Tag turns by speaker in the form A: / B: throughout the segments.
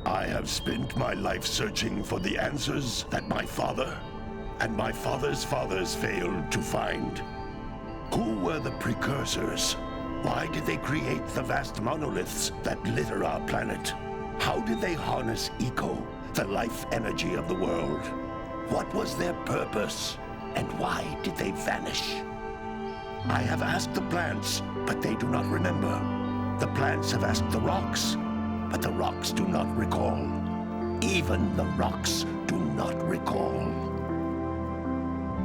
A: I have spent my life searching for the answers that my father and my father's fathers failed to find. Who were the precursors? Why did they create the vast monoliths that litter our planet? How did they harness eco, the life energy of the world? What was their purpose? And why did they vanish? I have asked the plants, but they do not remember. The plants have asked the rocks, but the rocks do not recall. Even the rocks do not recall.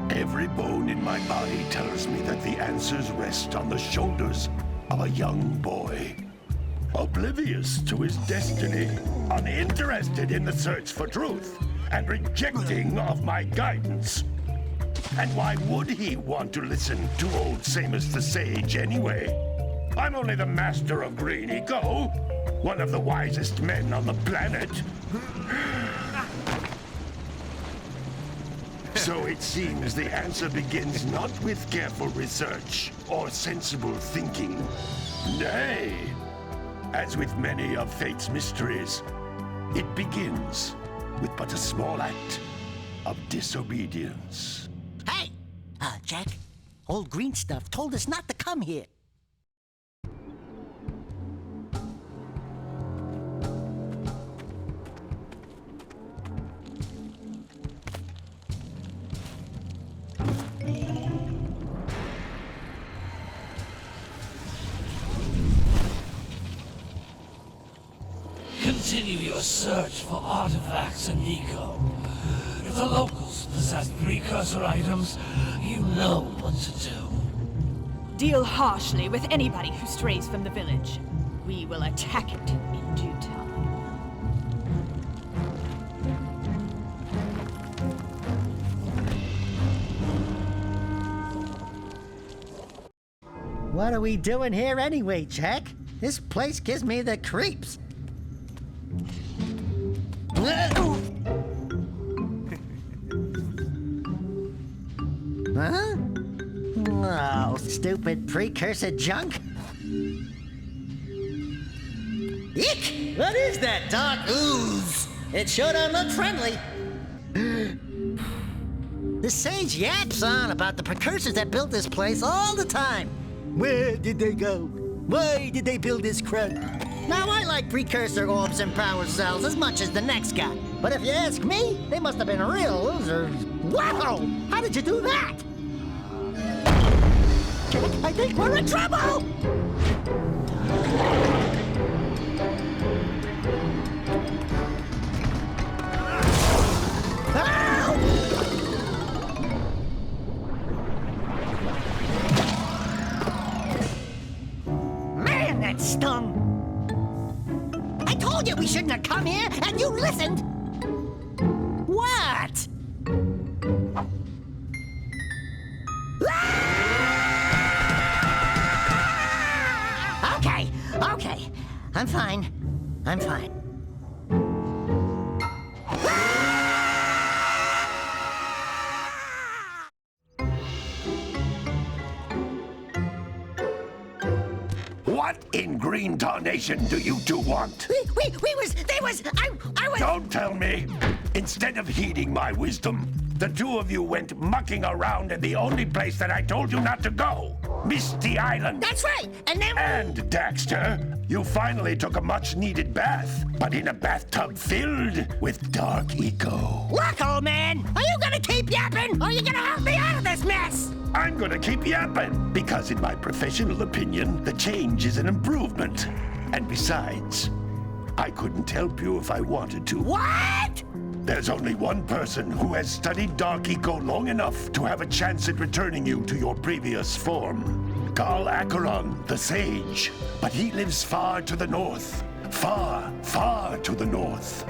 A: Every bone in my body tells me that the answers rest on the shoulders of a young boy. Oblivious to his destiny, uninterested in the search for truth, and rejecting of my guidance. And why would he want to listen to old Samus the Sage anyway? I'm only the master of green eco, one of the wisest men on the planet. So it seems the answer begins not with careful research or sensible thinking. Nay, as with many of fate's mysteries, it begins with but a small act of disobedience.
B: Hey! Jack, old green stuff told us not to come here.
C: Continue your search for artifacts and eco. If the locals possess precursor items, you know what to do.
D: Deal harshly with anybody who strays from the village. We will attack it in due time.
B: What are we doing here anyway, Jack? This place gives me the creeps. Huh? Oh, stupid precursor junk. Eek! What is that dark ooze? It sure don't look friendly. The sage yaps on about the precursors that built this place all the time. Where did they go? Why did they build this crud? Now, I like precursor orbs and power cells as much as the next guy. But if you ask me, they must have been real losers. Wow! How did you do that? I think we're in trouble! Man, that stung! I told you we shouldn't have come here, and you listened! What? Okay. I'm fine.
A: What in green tarnation do you two want?
B: I was...
A: Don't tell me! Instead of heeding my wisdom, the two of you went mucking around in the only place that I told you not to go. Misty Island.
B: That's right, and then...
A: And, Daxter, you finally took a much-needed bath, but in a bathtub filled with dark eco.
B: Look, old man, are you gonna keep yapping, or are you gonna help me out of this mess?
A: I'm gonna keep yapping, because in my professional opinion, the change is an improvement. And besides, I couldn't help you if I wanted to.
B: What?
A: There's only one person who has studied dark eco long enough to have a chance at returning you to your previous form. Carl Acheron, the sage. But he lives far to the north. Far, far to the north.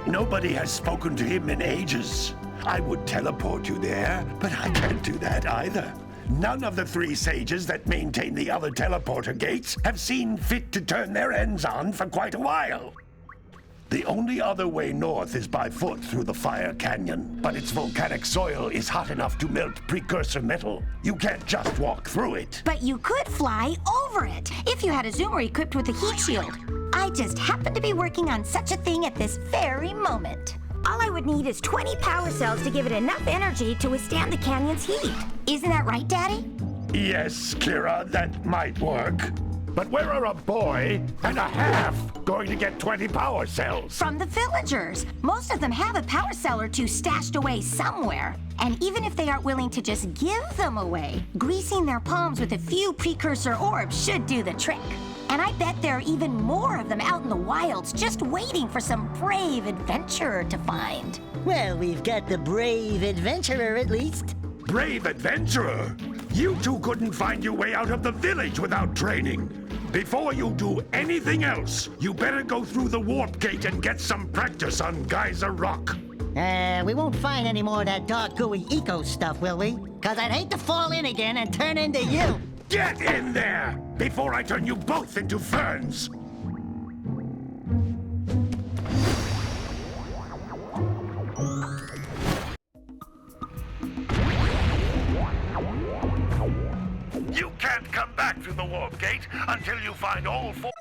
A: Nobody has spoken to him in ages. I would teleport you there, but I can't do that either. None of the three sages that maintain the other teleporter gates have seen fit to turn their ends on for quite a while. The only other way north is by foot through the Fire Canyon, but its volcanic soil is hot enough to melt precursor metal. You can't just walk through it.
E: But you could fly over it, if you had a zoomer equipped with a heat shield. I just happen to be working on such a thing at this very moment. All I would need is 20 power cells to give it enough energy to withstand the canyon's heat. Isn't that right, Daddy?
A: Yes, Kira, that might work. But where are a boy and a half going to get 20 power cells?
E: From the villagers. Most of them have a power cell or two stashed away somewhere. And even if they aren't willing to just give them away, greasing their palms with a few precursor orbs should do the trick. And I bet there are even more of them out in the wilds just waiting for some brave adventurer to find.
B: Well, we've got the brave adventurer at least.
A: Brave adventurer? You two couldn't find your way out of the village without training. Before you do anything else, you better go through the warp gate and get some practice on Geyser Rock.
B: We won't find any more of that dark gooey eco stuff, will we? 'Cause I'd hate to fall in again and turn into you.
A: Get in there before I turn you both into ferns. You can't come back through the warp gate until you find all four.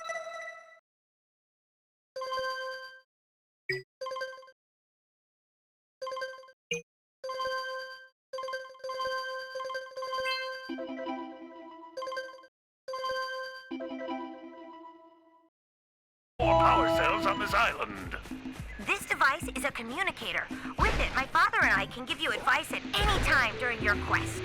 A: Four power cells on this island.
E: This device is a communicator. With it, my father and I can give you advice at any time during your quest.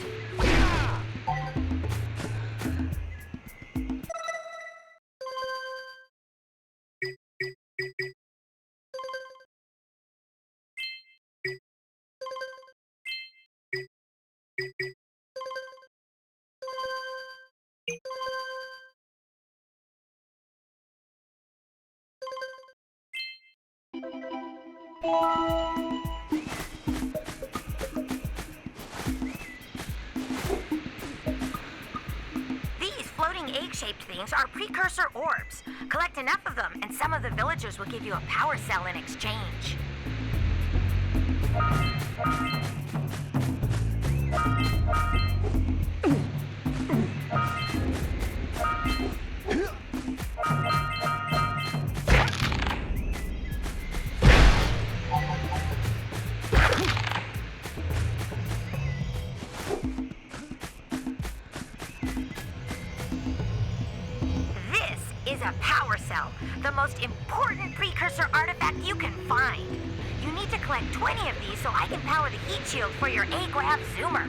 E: These floating egg-shaped things are precursor orbs. Collect enough of them, and some of the villagers will give you a power cell in exchange. Is a power cell, the most important precursor artifact you can find. You need to collect 20 of these so I can power the heat shield for your A-Grav zoomer.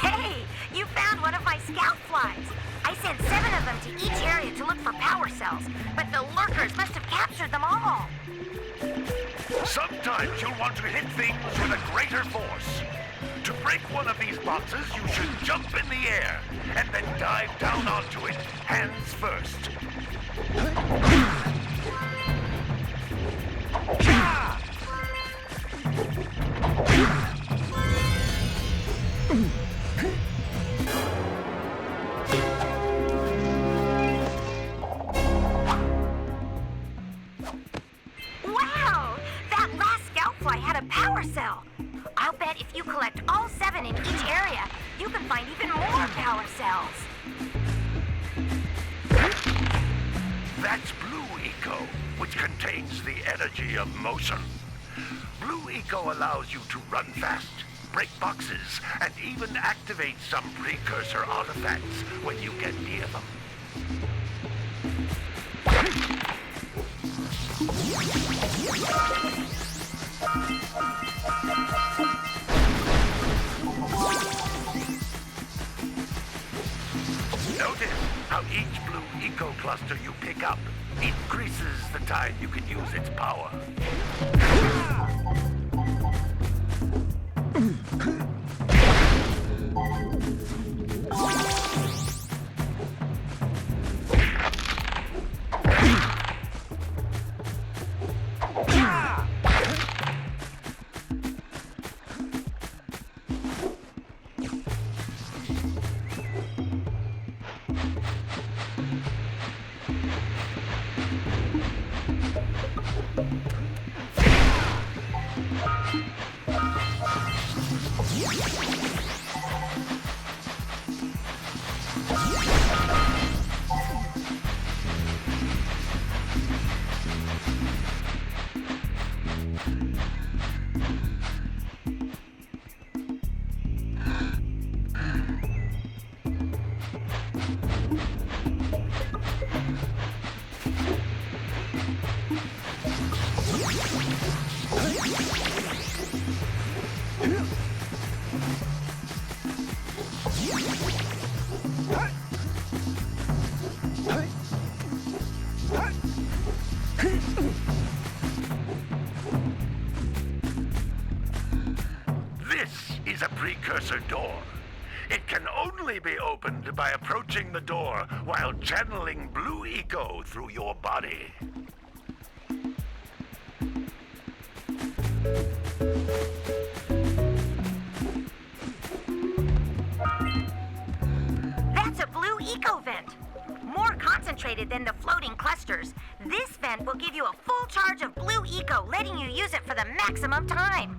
E: Hey, you found one of my scout flies. I sent 7 of them to each area to look for power cells, but the lurkers must have captured them all.
A: Sometimes you'll want to hit things with a greater force. To break one of these boxes, you should jump in the air and then dive down onto it, hands first.
E: Wow! That last scout fly had a power cell. I'll bet if you collect all 7 in each area, you can find even more power cells.
A: That's Blue Eco, which contains the energy of motion. Blue Eco allows you to run fast, break boxes, and even activate some precursor artifacts when you get near them. Notice how each Blue Eco cluster you pick up increases the time you can use its power. This is a precursor door. It can only be opened by approaching the door while channeling blue eco through your body.
E: That's a blue eco vent. More concentrated than the floating clusters. This vent will give you a full charge of blue eco, letting you use it for the maximum time.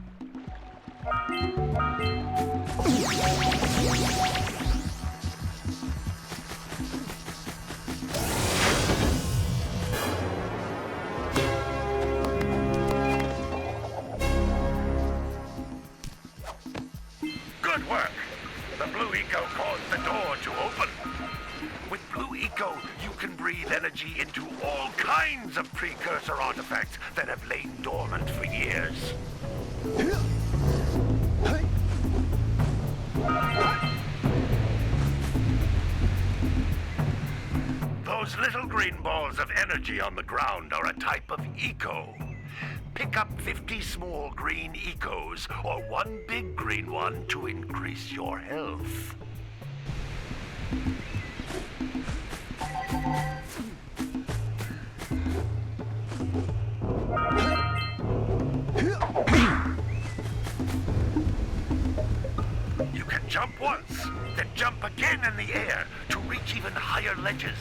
A: Good work. The blue eco caused the door to open. With blue eco, you can breathe energy into all kinds of precursor artifacts that have lain dormant for years. Those little green balls of energy on the ground are a type of eco. Pick up 50 small green ecos or one big green one to increase your health. You can jump once, then jump again in the air to reach even higher ledges.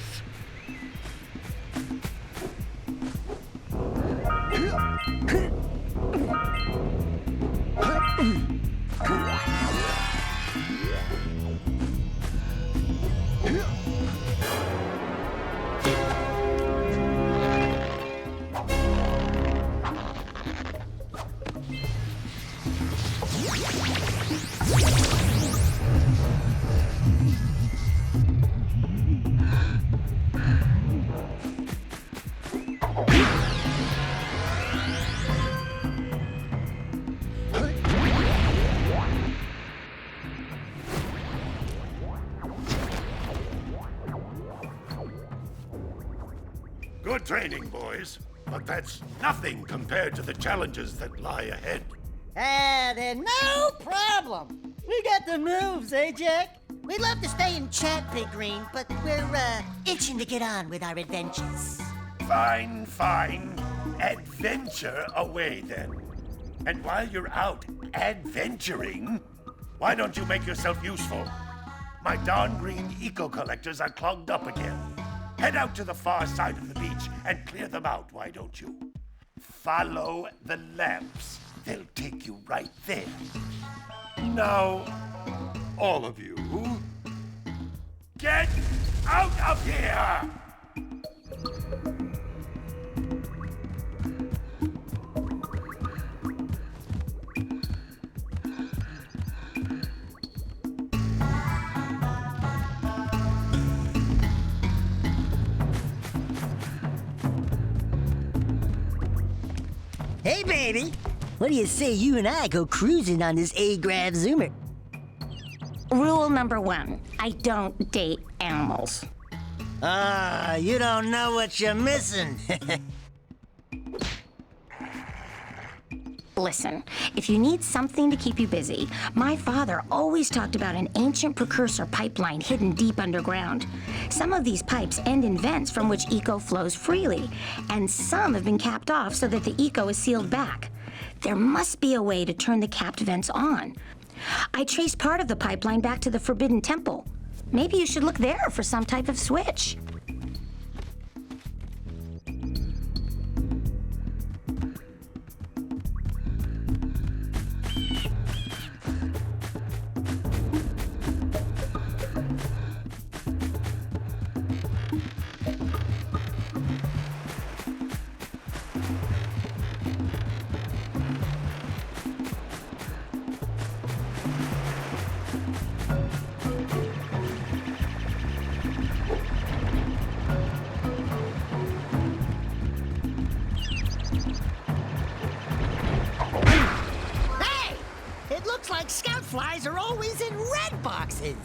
A: Good training, boys. But that's nothing compared to the challenges that lie ahead.
B: Then no problem. We got the moves, eh, Jack? We'd love to stay and chat, Big Green, but we're itching to get on with our adventures.
A: Fine, fine. Adventure away, then. And while you're out adventuring, why don't you make yourself useful? My darn green eco-collectors are clogged up again. Head out to the far side of the beach and clear them out, why don't you? Follow the lamps. They'll take you right there. Now, all of you, get out of here!
B: Hey, baby. What do you say you and I go cruising on this A-Grav Zoomer?
E: Rule number 1, I don't date animals.
B: You don't know what you're missing.
E: Listen, if you need something to keep you busy, my father always talked about an ancient precursor pipeline hidden deep underground. Some of these pipes end in vents from which eco flows freely, and some have been capped off so that the eco is sealed back. There must be a way to turn the capped vents on. I traced part of the pipeline back to the Forbidden Temple. Maybe you should look there for some type of switch.
B: Looks like scout flies are always in red boxes.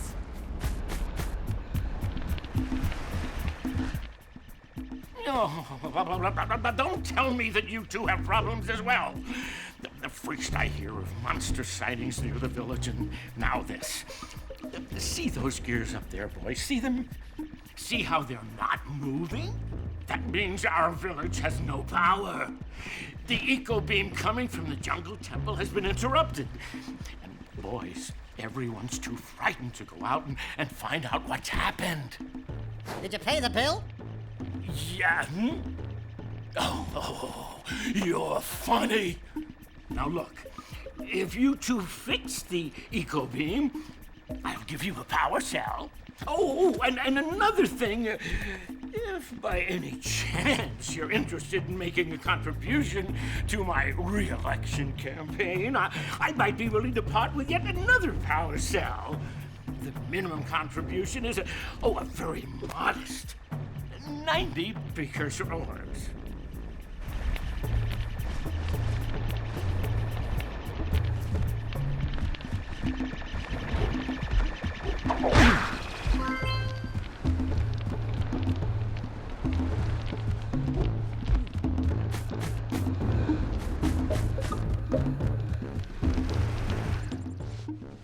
F: No, don't tell me that you two have problems as well. First I hear of monster sightings near the village, and now this. See those gears up there, boys? See them? See how they're not moving? That means our village has no power. The eco beam coming from the jungle temple has been interrupted. And boys, everyone's too frightened to go out and find out what's happened.
B: Did you pay the bill?
F: Yeah. Oh, you're funny. Now look, if you two fix the eco beam, I'll give you a power cell. Oh, and another thing, if by any chance you're interested in making a contribution to my re-election campaign, I might be willing to part with yet another power cell. The minimum contribution is a very modest 90 precursor orbs.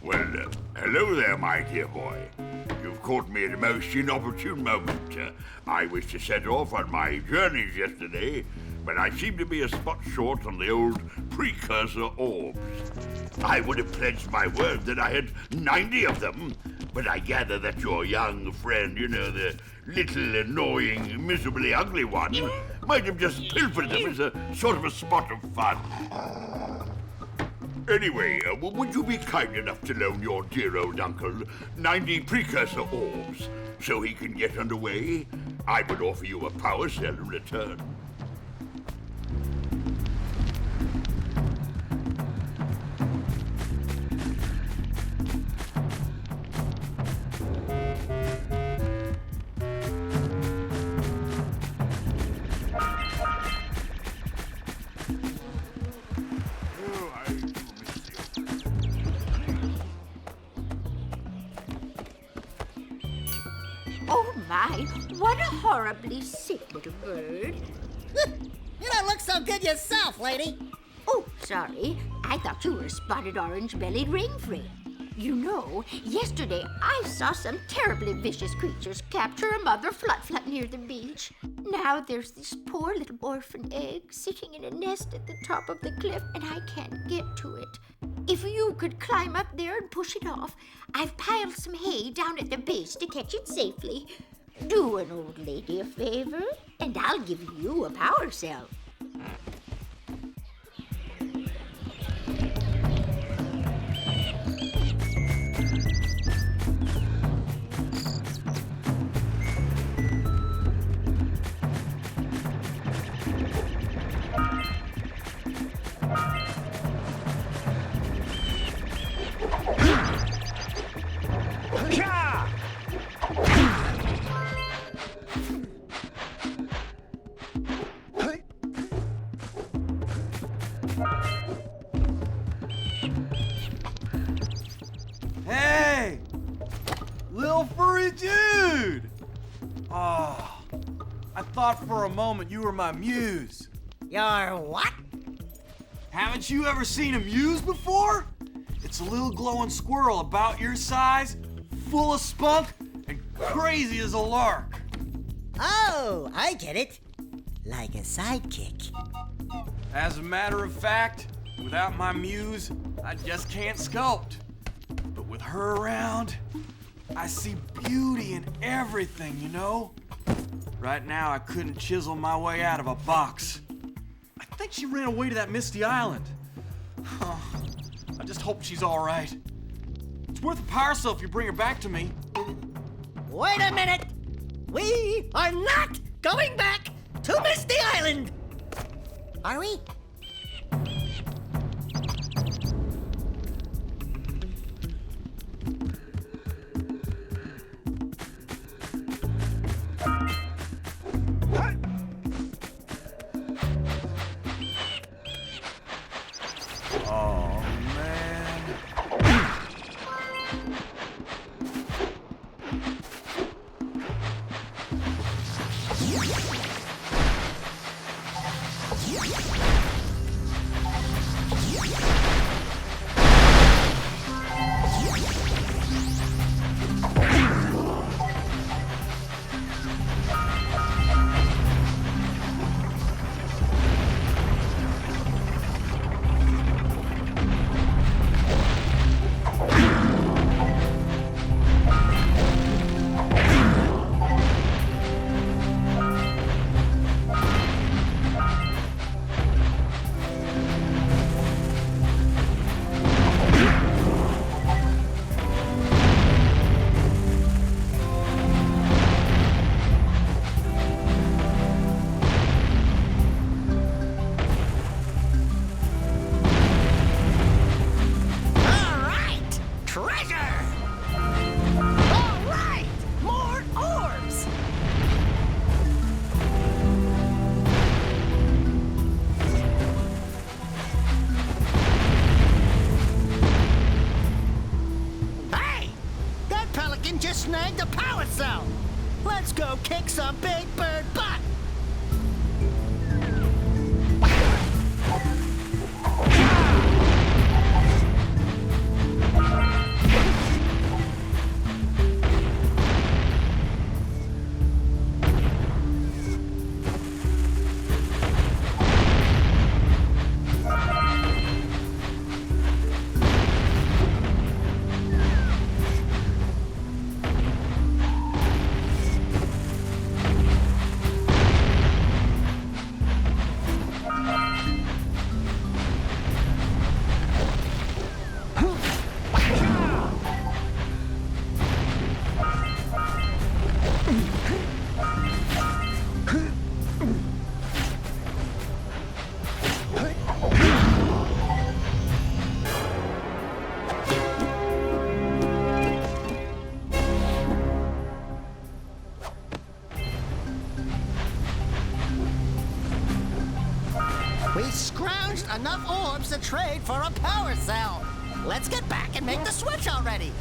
G: Well, hello there, my dear boy. You've caught me at a most inopportune moment. I was to set off on my journeys yesterday, but I seem to be a spot short on the old precursor orbs. I would have pledged my word that I had 90 of them, but I gather that your young friend, you know, the little annoying, miserably ugly one, might have just pilfered them as a sort of a spot of fun. Anyway, would you be kind enough to loan your dear old uncle 90 precursor orbs so he can get underway? I would offer you a power cell in return.
H: Oh my, what a horribly sick little bird.
B: You don't look so good yourself, lady.
H: Oh, sorry. I thought you were a spotted orange-bellied rainfree. You know, yesterday I saw some terribly vicious creatures capture a mother flut-flut near the beach. Now there's this poor little orphan egg sitting in a nest at the top of the cliff, and I can't get to it. If you could climb up there and push it off, I've piled some hay down at the base to catch it safely. Do an old lady a favor, and I'll give you a power cell.
I: Hey! Little furry dude! Oh, I thought for a moment you were my muse.
B: Your what?
I: Haven't you ever seen a muse before? It's a little glowing squirrel about your size, full of spunk, and crazy as a lark.
B: Oh, I get it. Like a sidekick.
I: As a matter of fact, without my muse, I just can't sculpt. But with her around, I see beauty in everything, you know? Right now, I couldn't chisel my way out of a box. I think she ran away to that misty island. I just hope she's all right. It's worth a power cell if you bring her back to me.
B: Wait a minute! We are not going back to Misty Island! Are we?
I: Oh, man.
B: go kick some big bird butt! We scrounged enough orbs to trade for a power cell. Let's get back and make the switch already.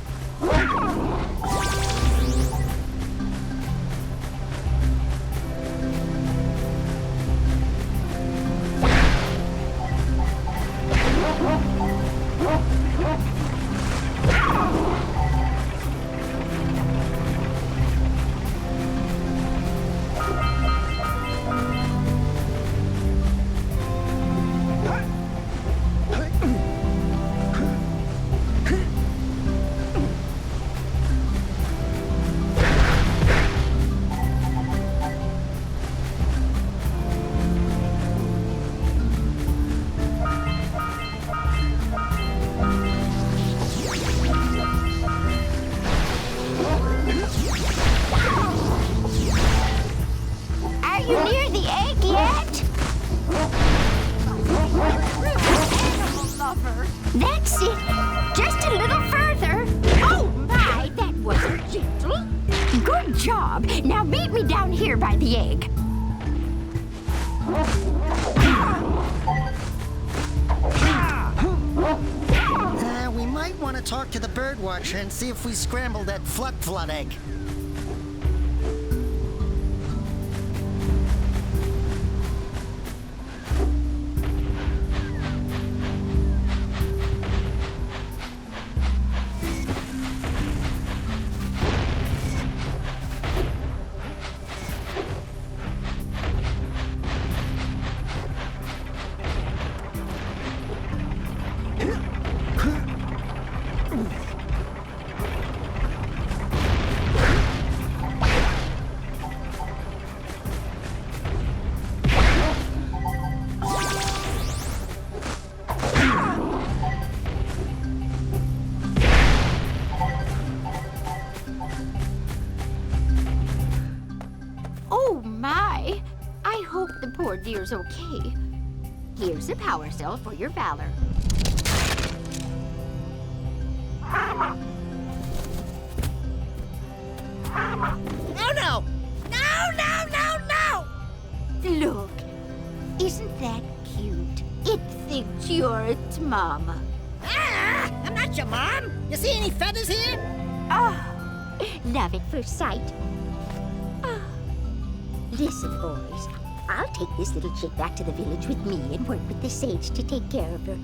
H: Are you near the egg yet? Animal lover. That's it. Just a little further. Oh my, that wasn't gentle. Good job. Now meet me down here by the egg.
B: We might want to talk to the bird watcher and see if we scrambled that flood egg.
H: Oh my! I hope the poor dear's okay. Here's a power cell for your valor.
B: No, no! No, no, no, no!
H: Look, isn't that cute? It thinks you're its mama.
B: Ah! I'm not your mom! You see any feathers here?
H: Ah, love at first sight. Ah. Listen, boys. I'll take this little chick back to the village with me and work with the sage to take care of her.